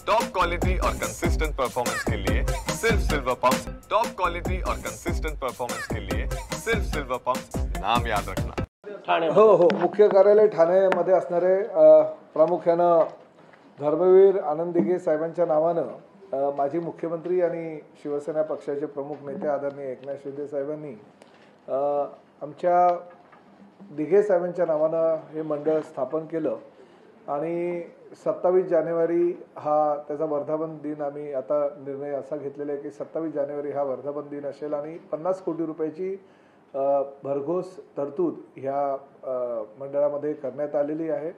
Top quality और consistent performance के लिए सिर्फ सिल्वर पंप्स। टॉप क्वालिटी और कंसिस्टेंट परफॉर्मेंस के लिए सिर्फ सिल्वर पंप्स, नाम याद रखना। हो मुख्य कार्यालय ठाण्यामध्ये असणारे प्रामुख्यानं धर्मवीर आनंद दिघे साहेबांच्या नावानं माजी मुख्यमंत्री आणि शिवसेना पक्षाचे प्रमुख नेते आदरणीय एकनाथ शिंदे साहेबांनी आमच्या दिघे साहेबांच्या नावानं हे मंडळ स्थापन केलं आणि 27 जानेवारी हा त्याचा वर्धापन दिन आम्ही आता निर्णय असा घेतलेला आहे की 27 जानेवारी हा वर्धापन दिन असेल आणि 50 कोटी रुपयाची भरघोस तरतूद ह्या मंडळामध्ये करण्यात आलेली आहे।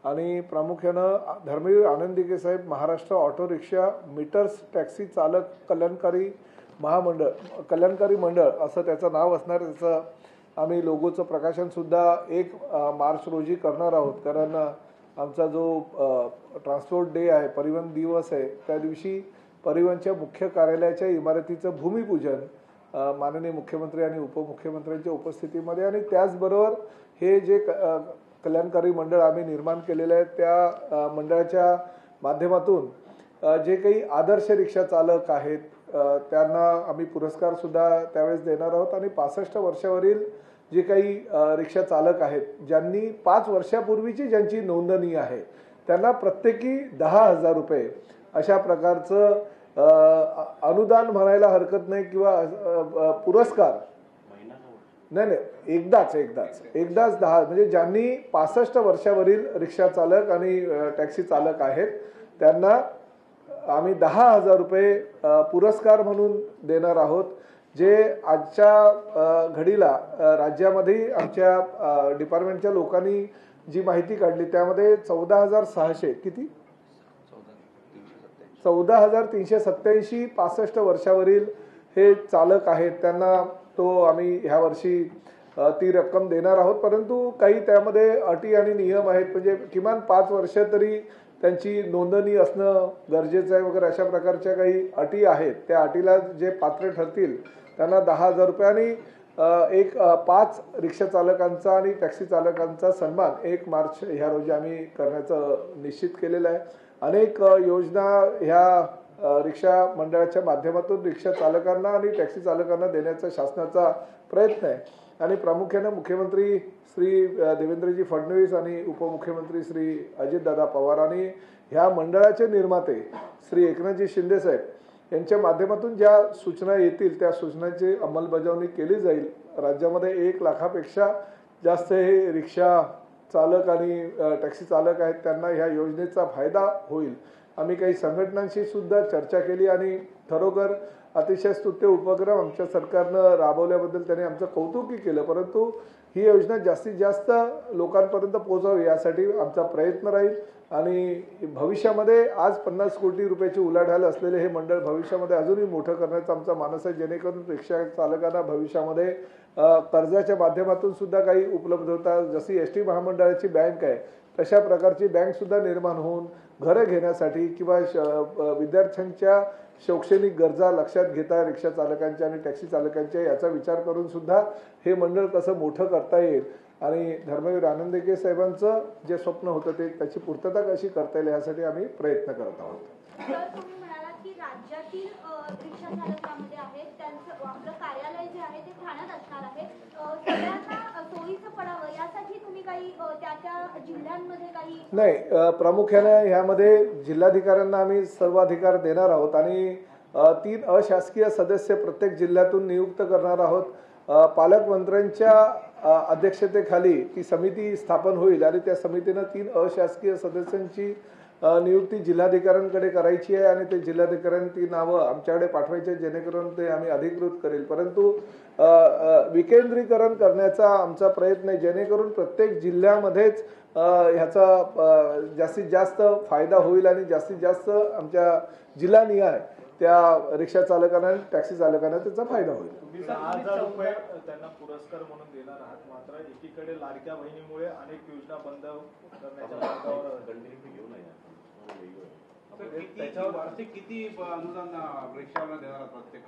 आणि प्रामुख्यानं Dharmaveer Anand Dighe Saheb Maharashtra auto rickshaw meters taxi चालक कल्याणकारी मंडळ असं त्याचं नाव असणार। त्याचं आम्ही लोगोचं प्रकाशन सुद्धा 1 मार्च रोजी करणार आहोत, कारण आमचा जो ट्रान्सपोर्ट डे आहे, परिवहन दिवस आहे, त्या दिवशी परिवहनच्या मुख्य कार्यालयाच्या इमारतीचं भूमिपूजन माननीय मुख्यमंत्री आणि उपमुख्यमंत्र्यांच्या उपस्थितीमध्ये आणि त्याचबरोबर हे जे कल्याणकारी मंडळ आम्ही निर्माण केलेलं आहे त्या मंडळाच्या माध्यमातून जे काही आदर्श रिक्षा चालक आहेत त्यांना आम्ही पुरस्कार सुद्धा त्यावेळेस देणार आहोत आणि 65 वर्षावरील जे काही रिक्षा चालक आहेत ज्यांनी 5 वर्षापूर्वीची ज्यांची नोंदणी आहे त्यांना प्रत्येकी 10,000 रुपये अशा प्रकारचं अनुदान म्हणायला हरकत नाही किंवा पुरस्कार नाही एकदाच 10 म्हणजे ज्यांनी 65 वर्षावरील रिक्षा चालक आणि टॅक्सी चालक आहेत त्यांना आम्ही 10,000 रुपये पुरस्कार म्हणून देणार आहोत, जे आजच्या घडीला राज्यामध्ये आमच्या डिपार्टमेंटच्या लोकांनी जी माहिती काढली त्यामध्ये 14,600 किती 14,387 65 वर्षावरील हे चालक आहेत त्यांना तो आम्ही ह्या वर्षी ती रक्कम देणार आहोत। परंतु काही त्यामध्ये अटी आणि नियम आहेत, म्हणजे किमान 5 वर्ष तरी त्यांची नोंदणी असणं गरजेचं आहे वगैरे अशा प्रकारच्या काही अटी आहेत। त्या अटीला जे पात्र ठरतील त्यांना 10,000 रुपये आणि 5 रिक्षा चालकांचा आणि टॅक्सी चालकांचा सन्मान 1 मार्च ह्या रोजी आम्ही करण्याचं निश्चित केलेलं आहे। अनेक योजना ह्या रिक्षा मंडळाच्या माध्यमातून रिक्षा चालकांना आणि टॅक्सी चालकांना देण्याचा शासनाचा प्रयत्न आहे आणि प्रामुख्याने मुख्यमंत्री श्री देवेंद्रजी फडणवीस आणि उपमुख्यमंत्री श्री अजितदादा पवार आणि ह्या मंडळाचे निर्माते श्री एकनाथजी शिंदे साहेब यांच्या माध्यमातून ज्या सूचना येतील त्या सूचनांची अंमलबजावणी केली जाईल। राज्यामध्ये 1 लाखापेक्षा जास्त हे रिक्षा चालक आणि टॅक्सी चालक आहेत त्यांना ह्या योजनेचा फायदा होईल। आम्ही काही संघटनांशी सुद्धा चर्चा केली आणि खरोखर अतिशय स्तुत्य उपक्रम आमच्या सरकारनं राबवल्याबद्दल त्यांनी आमचं कौतुकही केलं, परंतु ही योजना जास्तीत जास्त लोकांपर्यंत पोहोचावी यासाठी आमचा प्रयत्न राहील आणि भविष्यामध्ये आज 50 कोटी रुपयाची उलाढाल असलेले हे मंडळ भविष्यामध्ये अजूनही मोठं करण्याचा आमचा मानस आहे, जेणेकरून रिक्षा चालकांना भविष्यामध्ये कर्जाच्या माध्यमातून सुद्धा काही उपलब्धता, जशी एसटी महामंडळाची बँक आहे तशा प्रकारची बँक सुद्धा निर्माण होऊन घरं घेण्यासाठी किंवा विद्यार्थ्यांच्या शैक्षणिक गरजा लक्षात घेता रिक्षा चालकांच्या आणि टॅक्सी चालकांच्या याचा विचार करून सुद्धा हे मंडळ कसं मोठं करता येईल आणि धर्मवीर आनंद दिघे साहेबांचं जे स्वप्न होतं ते त्याची पूर्तता कशी करता येईल यासाठी आम्ही प्रयत्न करत आहोत। तुम्ही म्हणालात की राज्यातील रिक्षा चालकांमध्ये आहेत त्यांचं आपलं कार्यालय जे आहे ते ठाण्यात असणार आहे, सगळ्यांना सोयीचं पडावं यासाठी तुम्ही काही त्या जिल्ह्यांमध्ये काही नाही, प्रामुख्याने ह्यामध्ये जिल्हाधिकाऱ्यांना आम्ही सर्व अधिकार देणार आहोत आणि 3 अशासकीय सदस्य प्रत्येक जिल्ह्यातून नियुक्त करणार आहोत। पालकमंत्र्यांच्या अध्यक्षतेखाली ती समिती स्थापन होईल आणि त्या समितीनं 3 अशासकीय सदस्यांची नियुक्ती जिल्हाधिकाऱ्यांकडे करायची आहे आणि ते जिल्हाधिकाऱ्यांनी ती नावं आमच्याकडे पाठवायची जेणेकरून ते आम्ही अधिकृत करेल। परंतु विकेंद्रीकरण करण्याचा आमचा प्रयत्न आहे जेणेकरून प्रत्येक जिल्ह्यामध्येच ह्याचा जास्तीत जास्त फायदा होईल आणि जास्तीत जास्त आमच्या जिल्हानिहाय त्या रिक्षा चालकांना आणि टॅक्सी चालकांना त्याचा फायदा होईल। 10,000 रुपये त्यांना पुरस्कार म्हणून देणार आहात, मात्र एकीकडे लाडक्या बहिणीमुळे अनेक योजना बंद करण्याच्या मार्गावर घेऊन आहे। त्याच्यावर वार्षिक किती अनुदान रिक्षाला देणार प्रत्येक?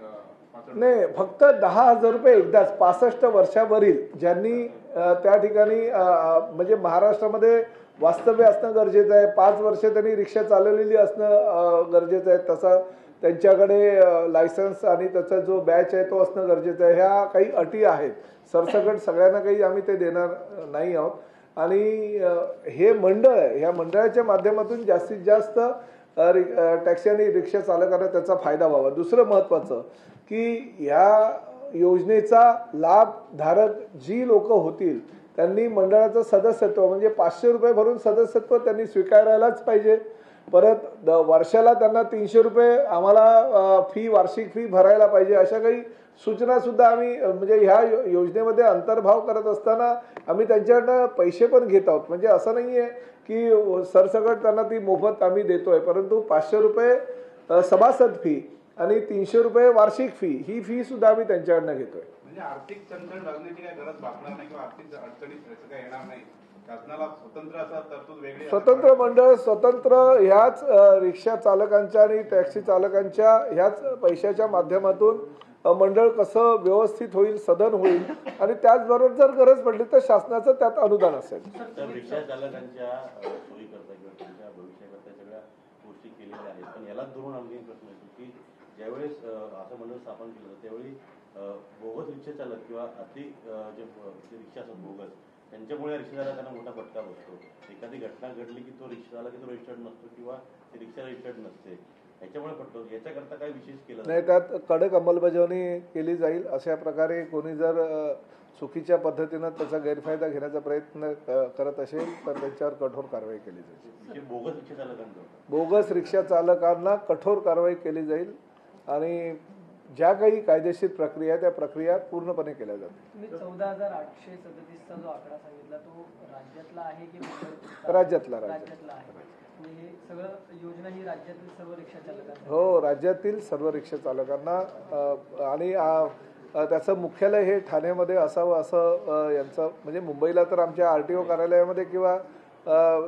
नाही, फक्त 10,000 रुपये एकदाच 65 वर्षावरील ज्यांनी त्या ठिकाणी म्हणजे महाराष्ट्रामध्ये वास्तव्य असणं गरजेचं आहे. 5 वर्ष त्यांनी रिक्षा चालवलेली असणं गरजेचं आहे. तसा त्यांच्याकडे लायसन्स आणि त्याचा जो बॅच आहे तो असणं गरजेचं आहे. ह्या काही अटी आहेत. सरसकट सगळ्यांना काही आम्ही ते देणार नाही आहोत. आणि हे मंडळ आहे, ह्या मंडळाच्या माध्यमातून जास्तीत जास्त टॅक्सी आणि रिक्षा चालकांना त्याचा फायदा व्हावा. दुसरं महत्त्वाचं की ह्या योजनेचा लाभधारक जी लोक होतील त्यांनी मंडळाचं सदस्यत्व म्हणजे 500 रुपये भरून सदस्यत्व त्यांनी स्वीकारायलाच पाहिजे. परत वर्षाला त्यांना 300 रुपये आम्हाला वार्षिक फी भरायला पाहिजे. अशा काही सूचना सुद्धा आम्ही म्हणजे ह्या योजनेमध्ये अंतर्भाव करत असताना आम्ही त्यांच्याकडनं पैसे पण घेत आहोत. म्हणजे असं नाही आहे की सरसकट त्यांना ती मोफत आम्ही देतोय, परंतु 500 रुपये सभासद फी आणि 300 रुपये वार्षिक फी ही फी सुद्धा आम्ही त्यांच्याकडनं घेतोय. म्हणजे आर्थिक चणचण राजनीती काय गरज भागणार नाही किंवा आर्थिक अडचणीत काय येणार नाही. शासनाला स्वतंत्र असा तरतूद वेगळी स्वतंत्र मंडळ स्वतंत्र ह्याच रिक्षा चालकांच्या आणि टॅक्सी चालकांच्या ह्याच पैशाच्या माध्यमातून मंडळ कसं व्यवस्थित होईल, सदन होईल आणि त्याचबरोबर जर गरज पडली तर शासनाचं त्यात अनुदान असेल. रिक्षा चालकांच्या सोयीकरता किंवा त्यांच्या भविष्याकरता सगळ्या गोष्टी केलेल्या आहेत, पण यालाच धरून आमची प्रश्न येतो की ज्यावेळेस असं मंडळ स्थापन केलं जातं त्यावेळी बोगस रिक्षा चालक किंवा अति जे रिक्षा असतात बोगस त्यांच्यामुळे रिक्षा चालकांना मोठा फटका बसतो. एखादी घटना घडली की तो रिक्षा चालक तो रजिस्टर्ड नसतो किंवा ती रिक्षा रजिस्टर्ड नसते, याच्यामुळे पडतो. याच्याकरता काय विशेष केलं नाही, त्यात कडक अंमलबजावणी केली जाईल. अशा प्रकारे कोणी जर चुकीच्या पद्धतीनं त्याचा गैरफायदा घेण्याचा प्रयत्न करत असेल तर त्यांच्यावर कठोर कारवाई केली जाईल. बोगस रिक्षा चालकांना बोगस रिक्षा चालकांना कठोर कारवाई केली जाईल आणि ज्या काही कायदेशीर प्रक्रिया त्या प्रक्रिया पूर्णपणे केल्या जातील. तुम्ही 14,837चा जो आकडा सांगितला तो राज्यातला आहे की राज्यातला आहे? म्हणजे हे सगळं योजना ही राज्यातील सर्व रिक्षा चालकांना? हो, राज्यातील सर्व रिक्षा चालकांना आणि त्याचं मुख्यालय हे ठाण्यामध्ये असावं असं यांचं म्हणजे मुंबईला तर आमच्या RTO कार्यालयामध्ये किंवा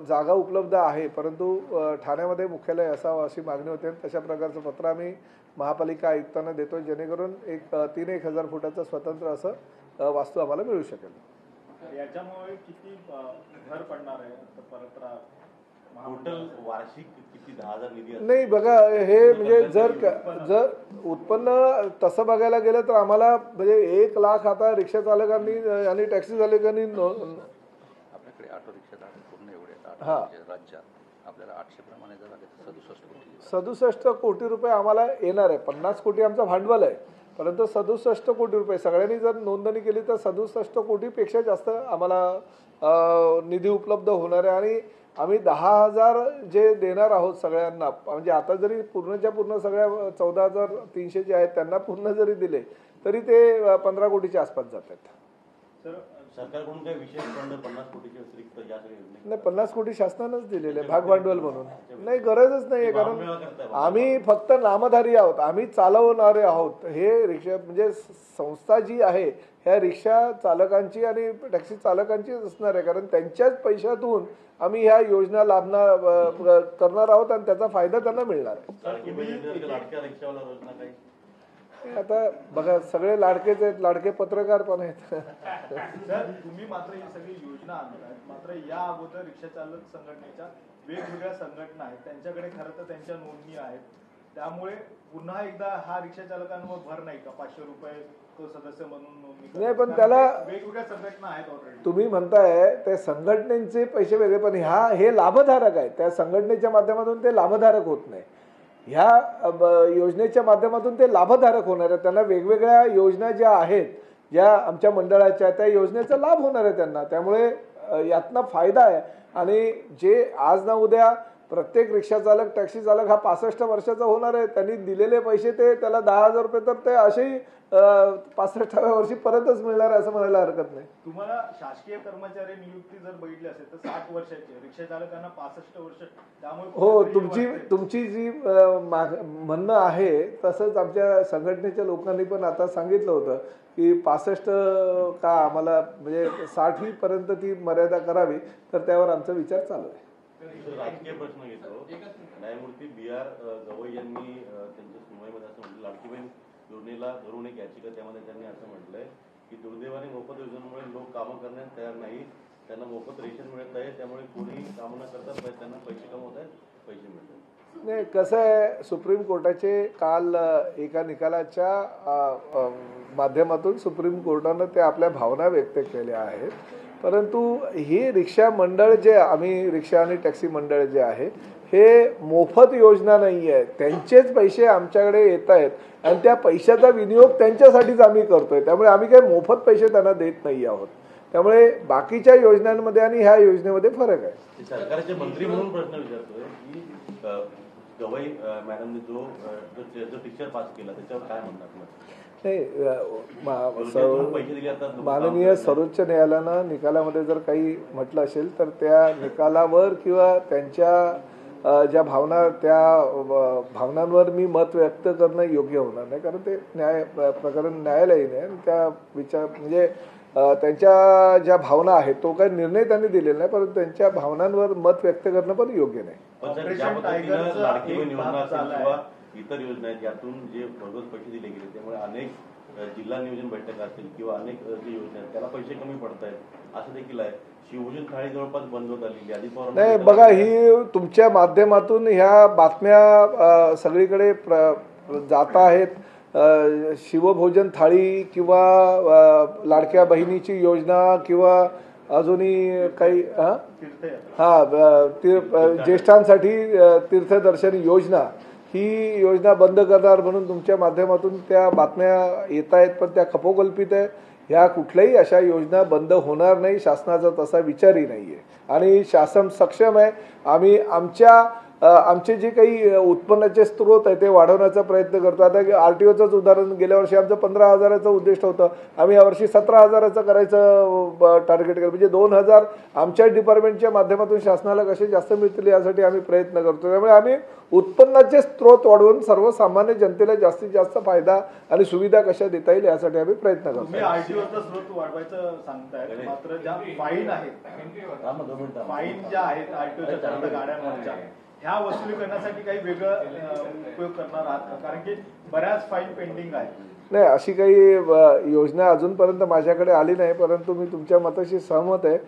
जागा उपलब्ध आहे, परंतु ठाण्यामध्ये मुख्यालय असावं अशी मागणी होते. तशा प्रकारचं पत्र आम्ही महापालिका आयुक्तांना देतो जेणेकरून एक 3,000 फुटाचं स्वतंत्र असं वास्तू आम्हाला मिळू शकेल. याच्यामुळे किती भर पडणार आहे परत टोटल वार्षिक किती 10,000 निधी नाही बघा, हे म्हणजे जर उत्पन्न तसं बघायला गेलं तर आम्हाला म्हणजे 1 लाख आता रिक्षा चालकांनी आणि टॅक्सी चालकांनी आपल्याकडे ऑटो रिक्षा पूर्ण एवढे राज्यात आपल्याला 800 प्रमाणे जर आले तर 67 कोटी रुपये आम्हाला येणार आहे. 50 कोटी आमचं भांडवल आहे, परंतु 67 कोटी रुपये सगळ्यांनी जर नोंदणी केली तर 67 कोटीपेक्षा जास्त आम्हाला निधी उपलब्ध होणार आहे. आणि आम्ही 10,000 जे देणार आहोत सगळ्यांना, म्हणजे आता जरी पूर्णच्या पूर्ण सगळ्या 14,300 जे आहेत त्यांना पूर्ण जरी दिले तरी ते 15 कोटीच्या आसपास जातात. सरकारकडून काही विशेष फंड 50 कोटीच्या व्यतिरिक्त नाही, 50 कोटी शासनानंच दिलेले भाग भांडवल म्हणून. नाही, गरजच नाहीये, कारण आम्ही फक्त नामधारी आहोत, आम्ही चालवणारे आहोत. हे रिक्षा म्हणजे संस्था जी आहे ह्या रिक्षा चालकांची आणि टॅक्सी चालकांचीच असणार आहे, कारण त्यांच्याच पैशातून आम्ही ह्या योजना करणार आहोत आणि त्याचा फायदा त्यांना मिळणार आहे. आता बघा, सगळे लाडकेच आहेत, लाडके पत्रकार पण आहेत. सर, तुम्ही मात्र ही सगळी योजना आणताय, मात्र या अगोदर रिक्षा चालक संघटनेच्या वेगवेगळ्या संघटना आहेत, त्यांच्याकडे खरं तर त्यांच्या नोंदणी आहेत. त्यामुळे पुन्हा एकदा हा रिक्षा चालकांवर भर नाही का 500 रुपये तो सदस्य म्हणून नोंदणी? नाही, पण त्याला वेगवेगळ्या संघटना आहेत ऑलरेडी. तुम्ही म्हणताय त्या संघटनेचे पैसे वेगळे, पण हे लाभधारक आहेत. त्या संघटनेच्या माध्यमातून ते लाभधारक होत नाही. ह्या योजनेच्या माध्यमातून ते लाभधारक होणार आहेत. त्यांना वेगवेगळ्या योजना ज्या आहेत ज्या आमच्या मंडळाच्या त्या योजनेचा लाभ होणार आहे त्यांना. त्यामुळे यातनं फायदा आहे. आणि जे आज ना उद्या प्रत्येक रिक्षा चालक टॅक्सी चालक हा 65 वर्षाचा होणार आहे, त्यांनी दिलेले पैसे ते त्याला 10,000 रुपये तर ते असेही 65व्या वर्षी परतच मिळणार आहे असं म्हणायला हरकत नाही. तुम्हाला शासकीय कर्मचारी नियुक्ती जर बघितली असेल तर 60 वर्षाचे, रिक्षा चालकांना 65 वर्ष. त्यामुळे हो, तुमची जी म्हणणं आहे तसंच आमच्या संघटनेच्या लोकांनी पण आता सांगितलं होतं की 65 का आम्हाला म्हणजे 60 पर्यंत ती मर्यादा करावी, तर त्यावर आमचा विचार चालू आहे. राजकीय प्रश्न घेतो. न्यायमूर्ती BR गवई यांनी त्यांच्या सुनावणीमध्ये असं म्हटलं, लाडकी बहीण योजनेला धरून एक याचिका त्यामध्ये त्यांनी असं म्हटलंय की दुर्दैवाने मोफत योजनेमुळे लोक कामं करण्यास तयार नाही, त्यांना मोफत रेशन मिळत आहे, त्यामुळे कोणी काम न करता त्यांना पैसे कमवत आहेत, पैसे मिळतात. नाही, कसं आहे, सुप्रीम कोर्टाचे काल एका निकालाच्या माध्यमातून सुप्रीम कोर्टानं ते आपल्या भावना व्यक्त केल्या आहेत. परंतु ही रिक्षा मंडळ जे आम्ही रिक्षा आणि टॅक्सी मंडळ जे आहे हे मोफत योजना नाही आहे. त्यांचेच पैसे आमच्याकडे येत आहेत आणि त्या पैशाचा विनियोग त्यांच्यासाठीच आम्ही करतोय. त्यामुळे आम्ही काही मोफत पैसे त्यांना देत नाही आहोत. त्यामुळे बाकीच्या योजनांमध्ये आणि ह्या योजनेमध्ये फरक आहे. सरकारचे मंत्री म्हणून प्रश्न विचारतोय की गवई मॅडमने जो पिक्चर पास केला त्याच्यावर काय म्हणतात? माननीय सर्वोच्च न्यायालयानं निकालामध्ये जर काही म्हटलं असेल तर त्या निकालावर किंवा त्यांच्या ज्या भावना त्या भावनांवर मी मत व्यक्त करणं योग्य होणार नाही. कारण ते प्रकरण न्यायालयीन आहे. त्या विचार म्हणजे त्यांच्या ज्या भावना आहेत तो काही निर्णय त्यांनी दिलेला नाही, परंतु त्यांच्या भावनांवर मत व्यक्त करणं पण योग्य नाही. इतर योजना आहेत यातून जे भरघोस पैसे दिले गेले त्यामुळे अनेक जिल्हा नियोजन बैठक असतील किंवा अनेक जे योजना आहेत त्याला पैसे कमी पडत आहेत असं देखील आहे. शिवभोजन थाळी जवळपास बंद होत आलेली अजित पवार नाही. बघा, ही तुमच्या माध्यमातून ह्या बातम्या सगळीकडे जात आहेत. शिवभोजन थाळी किंवा लाडक्या बहिणीची योजना किंवा अजूनही काही ज्येष्ठांसाठी तीर्थदर्शन योजना ही योजना बंद करणार म्हणून तुमच्या माध्यमातून त्या बातम्या येत आहेत. पण त्या खपोकल्पित आहे. ह्या कुठल्याही अशा योजना बंद होणार नाही. शासनाचा तसा विचारही नाही आहे आणि शासन सक्षम आहे. आम्ही आमचे जे काही उत्पन्नाचे स्रोत आहे ते वाढवण्याचा प्रयत्न करतो. आता RTOचंच उदाहरण, गेल्या वर्षी आमचं 15,000चं उद्दिष्ट होतं. आम्ही यावर्षी 17,000चं करायचं टार्गेट केलं. म्हणजे 2,000 आमच्या डिपार्टमेंटच्या माध्यमातून शासनाला कसे जास्त मिळतील यासाठी आम्ही प्रयत्न करतो. त्यामुळे आम्ही उत्पन्नाचे स्रोत वाढवून सर्वसामान्य जनतेला जास्तीत जास्त फायदा आणि सुविधा कशा देता येईल यासाठी आम्ही प्रयत्न करतो. RTOचा स्रोत वाढवायचं सांगताय, मात्र ज्या फाईन आहेत, फाईन ज्या आहेत RTOच्या गाड्यांवरच्या, ह्या वसुली करण्यासाठी काही वेगळं उपयोग करणार आहात का? कारण की बऱ्याच फाईन पेंडिंग आहे. नाही, अशी काही योजना अजूनपर्यंत माझ्याकडे आली नाही. परंतु मी तुमच्या मताशी सहमत आहे.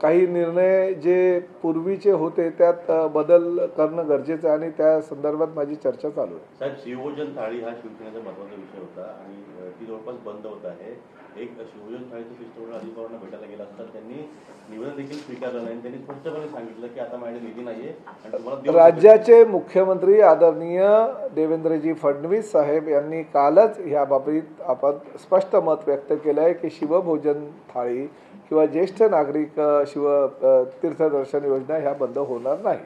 काही निर्णय जे पूर्वीचे होते त्यात बदल करणं गरजेचं आहे आणि त्या संदर्भात माझी चर्चा चालू आहे. साहेब, शिवभोजन थाळी हा शिवसेनेचा महत्त्वाचा विषय होता आणि ती जवळपास बंद होत आहे. एक शिवभोजन थाळीचं शिष्टमंडळ अजित पवारांना भेटायला गेला असता त्यांनी निवेदन देखील स्वीकारलं नाही. त्यांनी स्पष्टपणे सांगितलं की आता माझ्याकडे निधी नाहीये आणि तुम्हाला. राज्याचे मुख्यमंत्री आदरणीय देवेंद्रजी फडणवीस साहेब यांनी कालच या बाबतीत आपण स्पष्ट मत व्यक्त केलं आहे की शिवभोजन थाळी किंवा ज्येष्ठ नागरिक तीर्थदर्शन योजना ह्या बंद होणार नाही.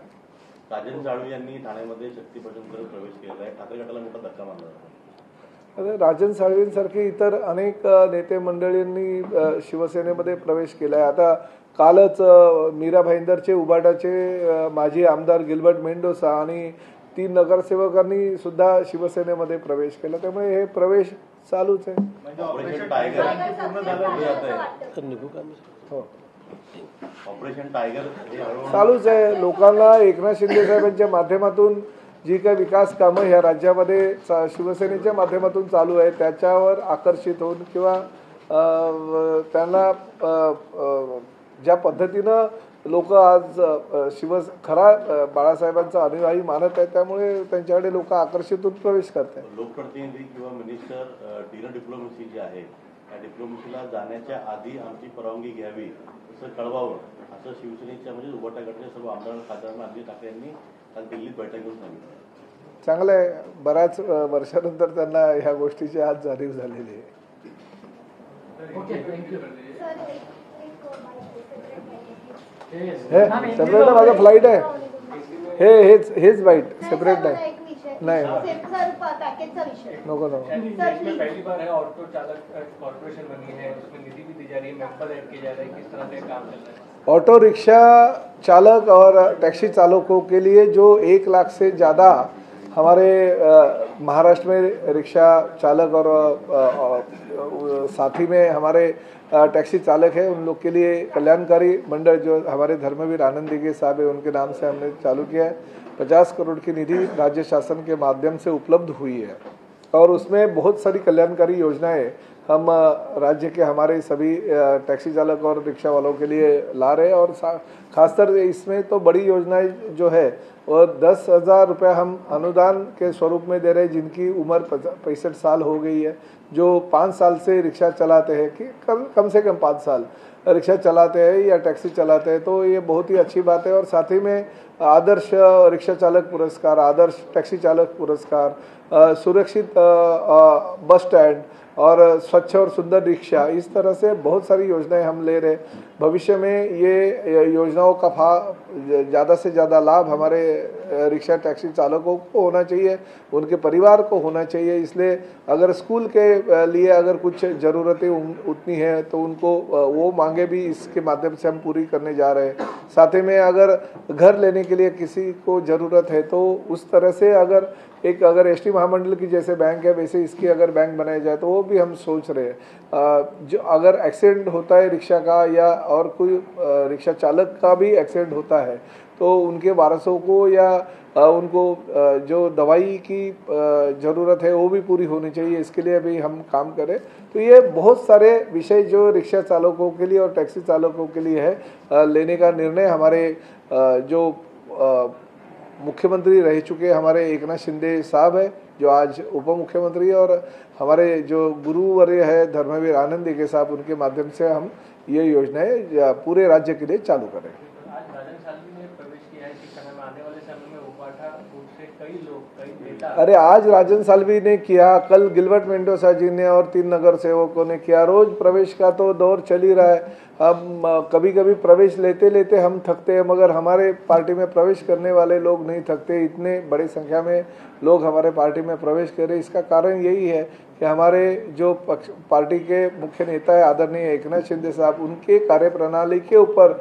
राजन साळवी यांनी ठाण्यामध्ये शक्तीप्रदर्शन करत प्रवेश केला आहे. ठाकरे गटाला मोठा धक्का मारला. राजन साळवींसारखे इतर अनेक नेते मंडळींनी शिवसेनेमध्ये प्रवेश केला आहे. आता कालच मीरा भाईंदरचे उबाटाचे माजी आमदार गिल्बर्ट मेंडोसा आणि 3 नगरसेवकांनी सुद्धा शिवसेनेमध्ये प्रवेश केला. त्यामुळे हे प्रवेश चालूच आहे. ऑपरेशन टायगर चालूच आहे. लोकांना एकनाथ शिंदे साहेबांच्या माध्यमातून जी काही विकास कामं ह्या राज्यामध्ये शिवसेनेच्या माध्यमातून चालू आहे त्याच्यावर आकर्षित होऊन किंवा त्यांना ज्या पद्धतीनं लोक आज खरा बाळासाहेबांचा अनुयायी मानत आहेत त्यामुळे त्यांच्याकडे लोक आकर्षित होऊन प्रवेश करत आहेत. लोकप्रतिनिधी किंवा मिनिस्टर डिनर डिप्लोमसी जी आहे त्या डिप्लोमसीला जाण्याच्या आधी आमची परवानगी घ्यावी असं कळवावं असं शिवसेनेच्या म्हणजे उबाटा गटाच्या सर्व आमदार खासदारांना आदित्य ठाकरे यांनी काल दिल्लीत बैठक घेऊन सांगितलं. चांगलं आहे. बऱ्याच वर्षानंतर त्यांना ह्या गोष्टीची आज जाणीव झालेली आहे. सेपरेट माझा फ्लाईट आहे. हेच बाईट सेपरेट नाही. नहीं नको पहली बार है ऑटो चालक कॉर्पोरेशन बनी है, उसमें निधि भी दी जा रही है, मेंबर ऐड किए जा रहे हैं, किस तरह से काम चल रहा है? ऑटो रिक्शा चालक और टैक्सी चालकों के लिए जो 1 लाख से ज़्यादा हमारे महाराष्ट्र में रिक्शा चालक और साथी में हमारे टैक्सी चालक है उन लोग के लिए कल्याणकारी मंडल जो हमारे धर्मवीर आनंद दिघे साहब है उनके नाम से हमने चालू किया है. 50 करोड़ की निधि राज्य शासन के माध्यम से उपलब्ध हुई है और उसमें बहुत सारी कल्याणकारी योजनाएं हम राज्य के हमारे सभी टैक्सी चालक और रिक्शा वालों के लिए ला रहे हैं। और खासकर इसमें तो बड़ी योजनाएं जो है वो 10,000 रुपये हम अनुदान के स्वरूप में दे रहे हैं जिनकी उम्र 65 साल हो गई है, जो 5 साल से रिक्शा चलाते हैं कि कम से कम 5 साल रिक्शा चलाते हैं या टैक्सी चलाते हैं, तो ये बहुत ही अच्छी बात है। और साथ ही में आदर्श रिक्शा चालक पुरस्कार, आदर्श टैक्सी चालक पुरस्कार, सुरक्षित बस स्टैंड और स्वच्छ और सुंदर रिक्शा, इस तरह से बहुत सारी योजनाएं हम ले रहे। भविष्य में ये योजनाओं का ज़्यादा से ज़्यादा लाभ हमारे रिक्शा टैक्सी चालकों को होना चाहिए, उनके परिवार को होना चाहिए। इसलिए अगर स्कूल के लिए अगर कुछ ज़रूरतें उतनी है तो उनको वो मांगे भी इसके माध्यम से हम पूरी करने जा रहे हैं। साथ ही में अगर घर लेने के लिए किसी को ज़रूरत है तो उस तरह से अगर एसटी महामंडल की जैसे बैंक है वैसे इसकी अगर बैंक बनाई जाए तो वो भी हम सोच रहे हैं। जो अगर एक्सीडेंट होता है रिक्शा का या और कोई रिक्शा चालक का भी एक्सीडेंट होता है तो उनके वारसों को या उनको जो दवाई की ज़रूरत है वो भी पूरी होनी चाहिए, इसके लिए भी हम काम करें। तो ये बहुत सारे विषय जो रिक्शा चालकों के लिए और टैक्सी चालकों के लिए है लेने का निर्णय हमारे जो मुख्यमंत्री रह चुके हमारे एकनाथ शिंदे साहब है, जो आज उप मुख्यमंत्री है, और हमारे जो गुरुवर्य है धर्मवीर आनंदी के साहब, उनके माध्यम से हम ये योजनाएं पूरे राज्य के लिए चालू करेंगे। आज राजन साल्वी ने प्रवेश किया है शिक्षा में, आने वाले समय में उपाठा से कई लोग, कई नेता। अरे आज राजन साल्वी ने किया, कल गिलबर्ट मेंडोसा जी ने और 3 नगर सेवकों ने किया। रोज प्रवेश का तो दौर चल ही रहा है। हम कभी कभी प्रवेश लेते लेते हम थकते हैं, मगर हमारे पार्टी में प्रवेश करने वाले लोग नहीं थकते। इतने बड़ी संख्या में लोग हमारे पार्टी में प्रवेश कर रहे हैं। इसका कारण यही है कि हमारे जो पार्टी के मुख्य नेता है आदरणीय एकनाथ शिंदे साहब, उनके कार्यप्रणाली के ऊपर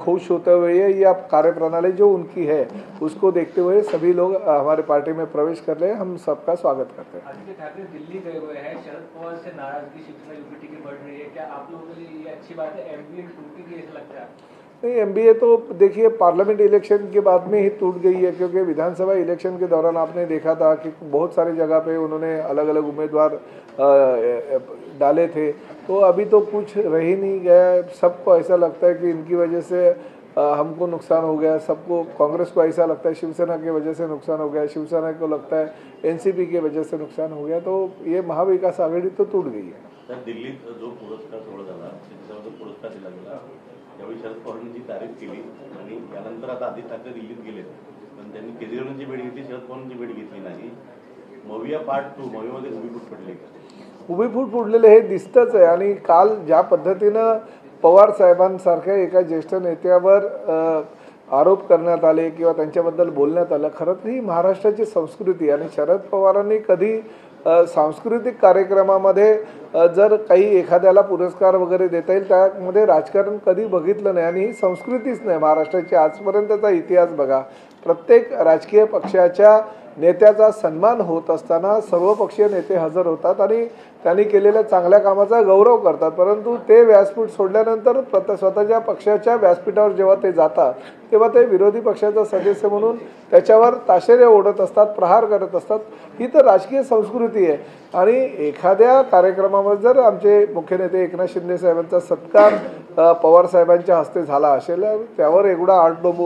खुश होते हुए या कार्यप्रणाली जो उनकी है उसको देखते हुए सभी लोग हमारे पार्टी में प्रवेश कर रहे हैं। हम सबका स्वागत करते हैं। आदित्य ठाकरे दिल्ली गए हुए हैं, शरद पवार से नाराजगी शिवसेना यूपीटी की बढ़ रही है, क्या आप लोगों के लिए ये अच्छी बात है? एमबीए टूटेगी ऐसा लगता है? नहीं, एमबीए तो देखिए पार्लियामेंट इलेक्शन के बाद में ही टूट गई है, क्योंकि विधानसभा इलेक्शन के दौरान आपने देखा था कि बहुत सारी जगह पे उन्होंने अलग अलग उम्मीदवार डाले थे, तो अभी तो कुछ रह ही नहीं गया। सबको ऐसा लगता है कि इनकी वजह से हमको नुकसान हो गया, सबको, कांग्रेस को ऐसा लगता है शिवसेना की वजह से नुकसान हो गया, शिवसेना को लगता है एनसीपी की वजह से नुकसान हो गया, तो ये महाविकास आघाडी तो टूट गई है। दिल्लीत जो पुरस्कार सोहळा झाला त्याच्यावर जो पुरस्कार दिला गेला त्यावेळी शरद पवारांनी जी तारीफ केली आणि यानंतर आता आदित्य ठाकरे दिल्लीत गेले, पण त्यांनी केजरीवालांची भेट घेतली, शरद पवारांची भेट घेतली नाही। मविया पार्ट 2 मवियामध्ये उभीफूट पडली का? उभीफूट पडलेले हे दिसतंच आहे। आणि काल ज्या पद्धतीनं पवार साहेबांसारख्या एका ज्येष्ठ नेत्यावर आरोप करण्यात आले किंवा त्यांच्याबद्दल बोलण्यात आलं, खरं तर ही महाराष्ट्राची संस्कृती। आणि शरद पवारांनी कधी सांस्कृतिक कार्यक्रमामध्ये जर काही एखाद्याला पुरस्कार वगैरे देता येईल त्यामध्ये राजकारण कधी बघितलं नाही, आणि ही संस्कृतीच नाही महाराष्ट्राची। आजपर्यंतचा इतिहास बघा, प्रत्येक राजकीय पक्षाच्या नेत्याचा सन्मान होत असताना सर्वपक्षीय नेते हजर होतात आणि त्यांनी केलेल्या चांगल्या कामाचा गौरव करतात, परंतु ते व्यासपीठ सोडल्यानंतर स्वतःच्या पक्षाच्या व्यासपीठावर जेव्हा ते जातात तेव्हा ते विरोधी पक्षाचा सदस्य म्हणून त्याच्यावर ताशेरे ओढत असतात, प्रहार करत असतात। ही तर राजकीय संस्कृती आहे। आणि एखाद्या कार्यक्रमामध्ये जर आमचे मुख्य नेते एकनाथ शिंदे साहेबांचा सत्कार पवार साहेबांच्या हस्ते झाला असेल, त्यावर एवढा आडडोंब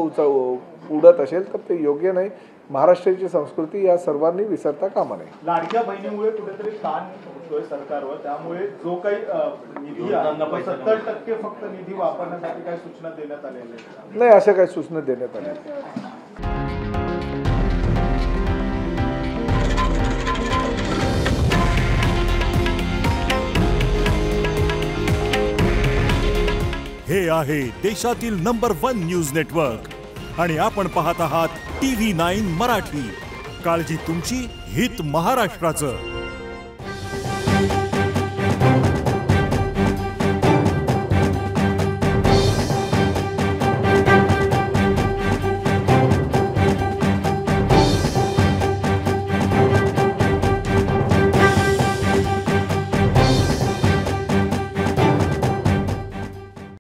उडत असेल तर ते योग्य नाही। महाराष्ट्राची संस्कृती या सर्वांनी विसरता कामा नये। लाडक्या बहिणीमुळे कुठेतरी ताण होतोय सरकारवर, त्यामुळे जो काही निधी आहे 70% फक्त निधी वापरण्यासाठी काही सूचना देण्यात आलेल्या नाही, अशा काही सूचना देण्यात आल्या। हे आहे देशातील नंबर 1 न्यूज नेटवर्क आणि आपण पाहत आहात TV9 मराठी। काळजी तुमची, हित महाराष्ट्राचं।